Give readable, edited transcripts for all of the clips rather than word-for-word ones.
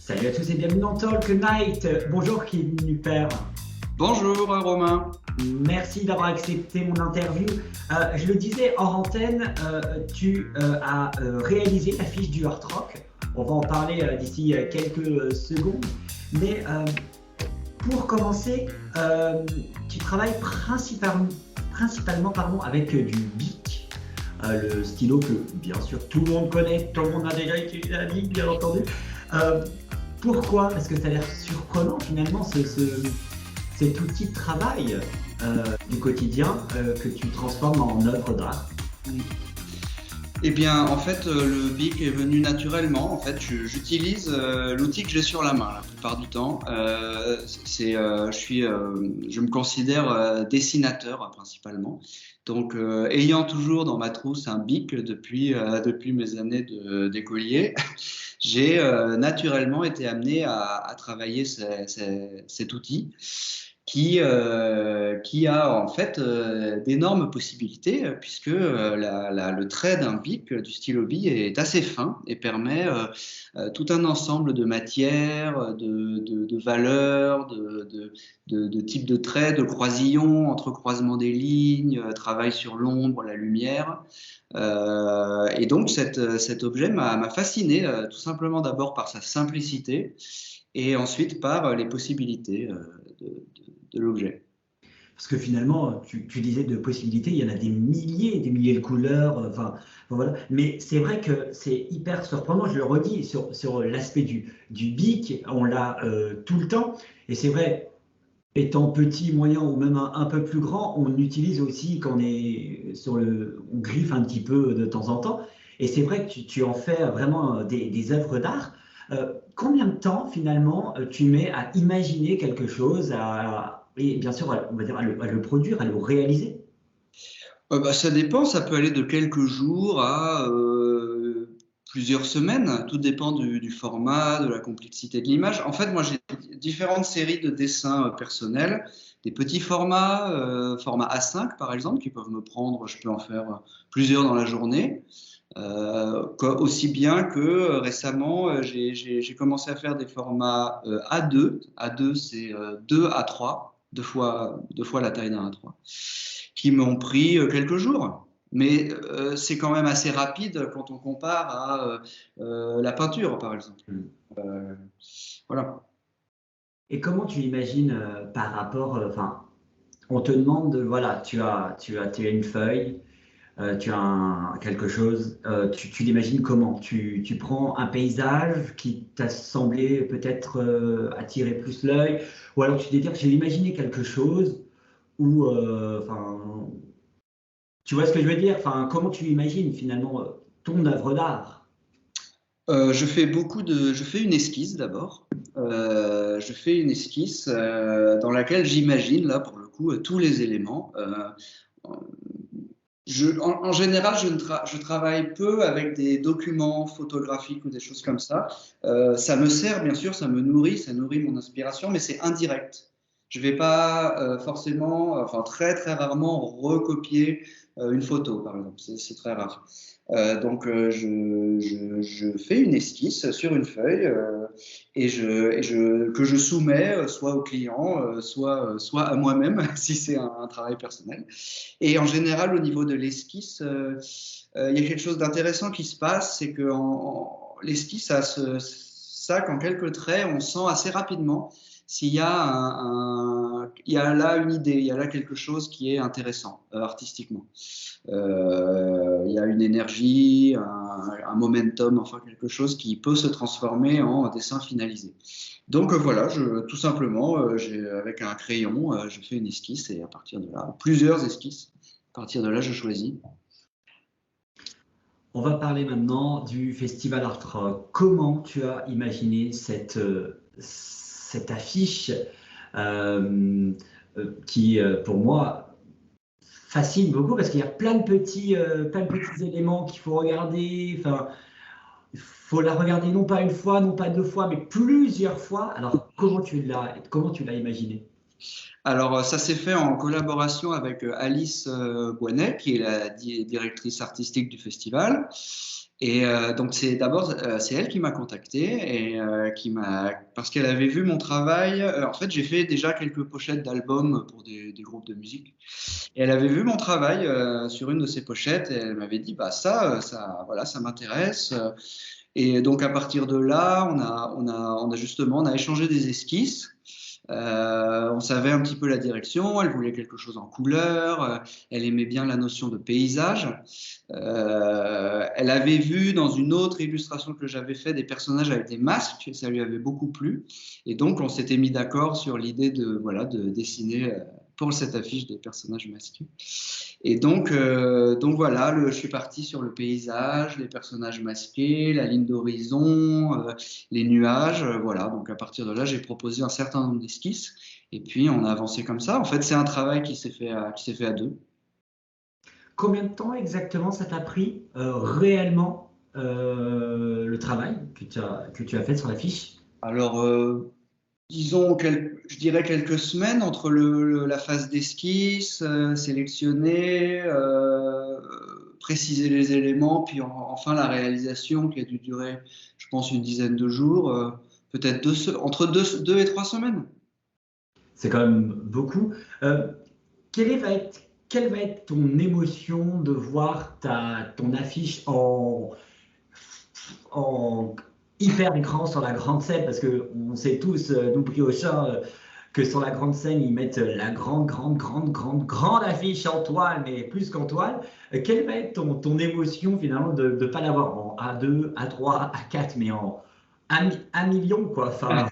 Salut à tous et bienvenue dans Talk Night. Bonjour Kevin Père. Bonjour Romain. Merci d'avoir accepté mon interview. Je le disais hors antenne, tu as réalisé l'affiche du Hard Rock. On va en parler d'ici quelques secondes. Mais pour commencer, tu travailles principalement avec du Bic, le stylo que bien sûr tout le monde connaît, tout le monde a déjà utilisé la Bic bien entendu. Pourquoi? Parce que ça a l'air surprenant finalement cet outil de travail du quotidien que tu transformes en œuvre d'art. Eh bien, en fait, le Bic est venu naturellement. En fait, j'utilise l'outil que j'ai sur la main la plupart du temps. Je me considère dessinateur principalement. Donc, ayant toujours dans ma trousse un Bic depuis mes années d'écolier, j'ai naturellement été amené à travailler cet outil qui a en fait d'énormes possibilités puisque le trait d'un bic, du stylo bille, est assez fin et permet tout un ensemble de matières, de valeurs, de types de traits, de croisillons, entrecroisement des lignes, travail sur l'ombre, la lumière. Et donc cet objet m'a fasciné, tout simplement d'abord par sa simplicité et ensuite par les possibilités de l'objet. Parce que finalement, tu disais de possibilités, il y en a des milliers de couleurs, voilà. Mais c'est vrai que c'est hyper surprenant, je le redis, sur l'aspect du bic, on l'a tout le temps. Et c'est vrai, étant petit, moyen ou même un peu plus grand, on l'utilise aussi quand on griffe un petit peu de temps en temps. Et c'est vrai que tu en fais vraiment des œuvres d'art. Combien de temps finalement tu mets à imaginer quelque chose, et bien sûr, on va dire à le produire, à le réaliser? Ça dépend, ça peut aller de quelques jours à plusieurs semaines, tout dépend du format, de la complexité de l'image. En fait, moi j'ai différentes séries de dessins personnels, des petits formats, format A5 par exemple, qui peuvent me prendre, je peux en faire plusieurs dans la journée. Aussi bien que récemment, j'ai commencé à faire des formats A2. A2, c'est 2 A3, deux fois la taille d'un A3, qui m'ont pris quelques jours. Mais c'est quand même assez rapide quand on compare à la peinture, par exemple. Voilà. Et comment tu imagines par rapport, on te demande, voilà, tu as une feuille, tu as quelque chose, tu l'imagines comment? Tu prends un paysage qui t'a semblé peut-être attirer plus l'œil, ou alors tu te dis, je vais imaginer quelque chose, ou, tu vois ce que je veux dire? Comment tu imagines finalement ton œuvre d'art? Je fais une esquisse d'abord. Je fais une esquisse dans laquelle j'imagine, là, pour le coup, tous les éléments. En général, je travaille peu avec des documents photographiques ou des choses comme ça. Ça me sert, bien sûr, ça nourrit mon inspiration, mais c'est indirect. Je ne vais pas forcément, enfin très très rarement recopier une photo, par exemple. C'est très rare. Je fais une esquisse sur une feuille que je soumets soit au client, soit à moi-même si c'est un travail personnel. Et en général, au niveau de l'esquisse, il y a quelque chose d'intéressant qui se passe, c'est que l'esquisse, ça, qu'en quelques traits, on sent assez rapidement s'il y a il y a là une idée, il y a là quelque chose qui est intéressant artistiquement. Il y a une énergie, un momentum, enfin quelque chose qui peut se transformer en dessin finalisé. Donc voilà, tout simplement, avec un crayon, je fais une esquisse et à partir de là, plusieurs esquisses. À partir de là, je choisis. On va parler maintenant du Festival Art Rock. Comment tu as imaginé cette affiche qui, pour moi, fascine beaucoup parce qu'il y a plein de petits éléments qu'il faut regarder. Il faut la regarder non pas une fois, non pas deux fois, mais plusieurs fois. Alors, comment tu l'as imaginé? Alors, ça s'est fait en collaboration avec Alice Boinet, qui est la directrice artistique du festival. Et donc c'est d'abord c'est elle qui m'a contacté et parce qu'elle avait vu mon travail. En fait, j'ai fait déjà quelques pochettes d'albums pour des groupes de musique. Et elle avait vu mon travail sur une de ces pochettes et elle m'avait dit bah ça voilà ça m'intéresse. Et donc à partir de là, on a échangé des esquisses. On savait un petit peu la direction, elle voulait quelque chose en couleur, elle aimait bien la notion de paysage. Elle avait vu dans une autre illustration que j'avais fait des personnages avec des masques, et ça lui avait beaucoup plu. Et donc on s'était mis d'accord sur l'idée de dessiner pour cette affiche des personnages masqués. Et donc voilà, je suis parti sur le paysage, les personnages masqués, la ligne d'horizon, les nuages, voilà. Donc à partir de là, j'ai proposé un certain nombre d'esquisses et puis on a avancé comme ça. En fait, c'est un travail qui s'est fait à deux. Combien de temps exactement ça t'a pris réellement le travail que tu as fait sur la fiche? Alors, disons, je dirais quelques semaines entre la phase d'esquisse, sélectionner, préciser les éléments, puis enfin la réalisation qui a dû durer, je pense, une dizaine de jours, peut-être entre 2 et 3 semaines. C'est quand même beaucoup. Euh, quelle va être ton émotion de voir ton affiche en hyper écran sur la grande scène? Parce que on sait tous, nous briochins, que sur la grande scène, ils mettent la grande affiche en toile, mais plus qu'en toile. Quelle va être ton émotion finalement de ne pas l'avoir en A2, A3, A4, mais en un million, quoi. Enfin,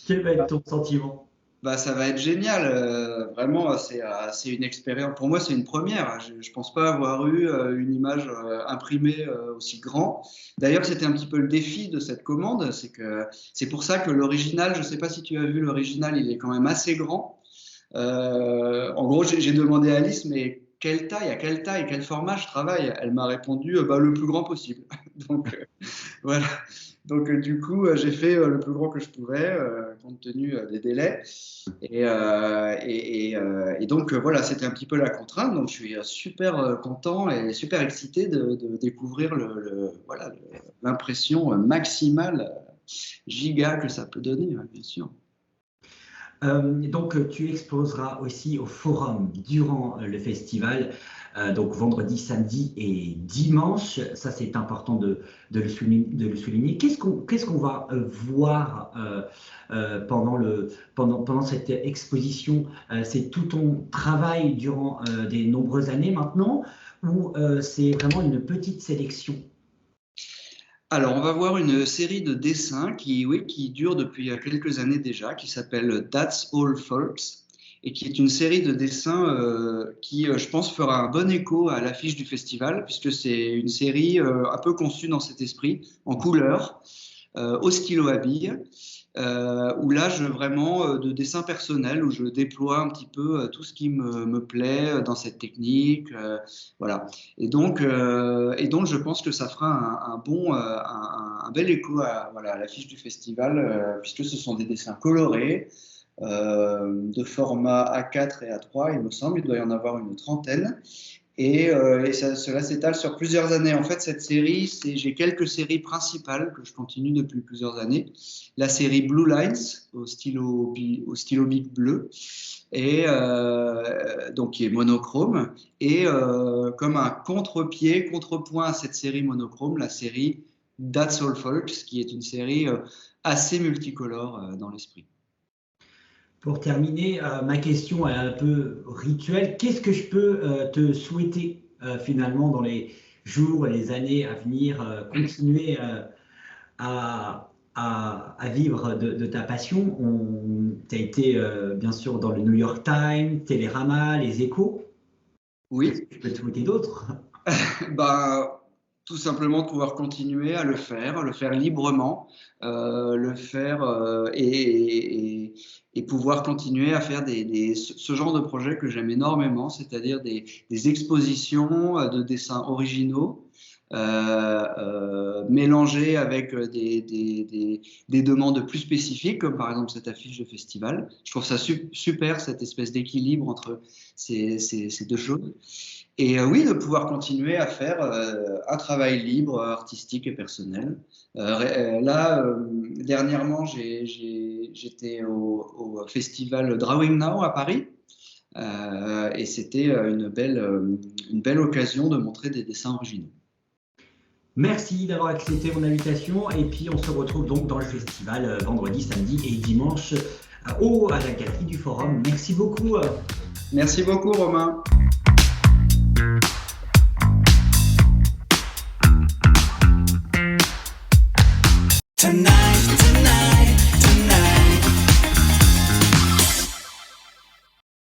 quel va être ton sentiment? Bah, ça va être génial. Vraiment, c'est une expérience. Pour moi, c'est une première. Je ne pense pas avoir eu une image imprimée aussi grand. D'ailleurs, c'était un petit peu le défi de cette commande. C'est pour ça que l'original, je ne sais pas si tu as vu l'original, il est quand même assez grand. En gros, j'ai demandé à Alice, mais à quelle taille, quel format je travaille? Elle m'a répondu, bah, le plus grand possible. Donc, voilà. Donc, du coup, j'ai fait le plus grand que je pouvais, compte tenu des délais. Et donc, voilà, c'était un petit peu la contrainte. Donc, je suis super content et super excité de découvrir voilà, l'impression maximale, giga que ça peut donner, hein, bien sûr. Donc, tu exposeras aussi au forum durant le festival, donc vendredi, samedi et dimanche. Ça, c'est important de le souligner. Qu'est-ce qu'on va voir pendant cette exposition? C'est tout ton travail durant des nombreuses années maintenant, ou c'est vraiment une petite sélection? Alors, on va voir une série de dessins oui, qui dure depuis quelques années déjà, qui s'appelle That's All Folks, et qui est une série de dessins qui, je pense, fera un bon écho à l'affiche du festival, puisque c'est une série un peu conçue dans cet esprit, en couleur, au stylo à billes, où là, vraiment de dessins personnels, où je déploie un petit peu tout ce qui me plaît dans cette technique, voilà. Et donc, je pense que ça fera un bel écho voilà, à l'affiche du festival, puisque ce sont des dessins colorés, de format A4 et A3, il me semble, il doit y en avoir une trentaine. Cela s'étale sur plusieurs années. En fait, cette série, j'ai quelques séries principales que je continue depuis plusieurs années. La série Blue Lines au stylo bic bleu, et donc qui est monochrome. Et comme un contrepoint à cette série monochrome, la série That's All Folks, qui est une série assez multicolore dans l'esprit. Pour terminer, ma question est un peu rituelle. Qu'est-ce que je peux te souhaiter finalement dans les jours et les années à venir, continuer à vivre de ta passion? Tu as été bien sûr dans le New York Times, Télérama, Les Échos. Qu'est-ce Oui. que je peux te souhaiter d'autre? Ben, tout simplement de pouvoir continuer à le faire librement, le faire et pouvoir continuer à faire ce genre de projet que j'aime énormément, c'est-à-dire des expositions de dessins originaux, mélangés avec des demandes plus spécifiques, comme par exemple cette affiche de festival. Je trouve ça super, cette espèce d'équilibre entre ces deux choses. Et oui, de pouvoir continuer à faire un travail libre, artistique et personnel. Là, dernièrement, j'étais au festival Drawing Now à Paris. Et c'était une belle occasion de montrer des dessins originaux. Merci d'avoir accepté mon invitation et puis on se retrouve donc dans le festival vendredi, samedi et dimanche à la Galerie du Forum. Merci beaucoup. Merci beaucoup Romain.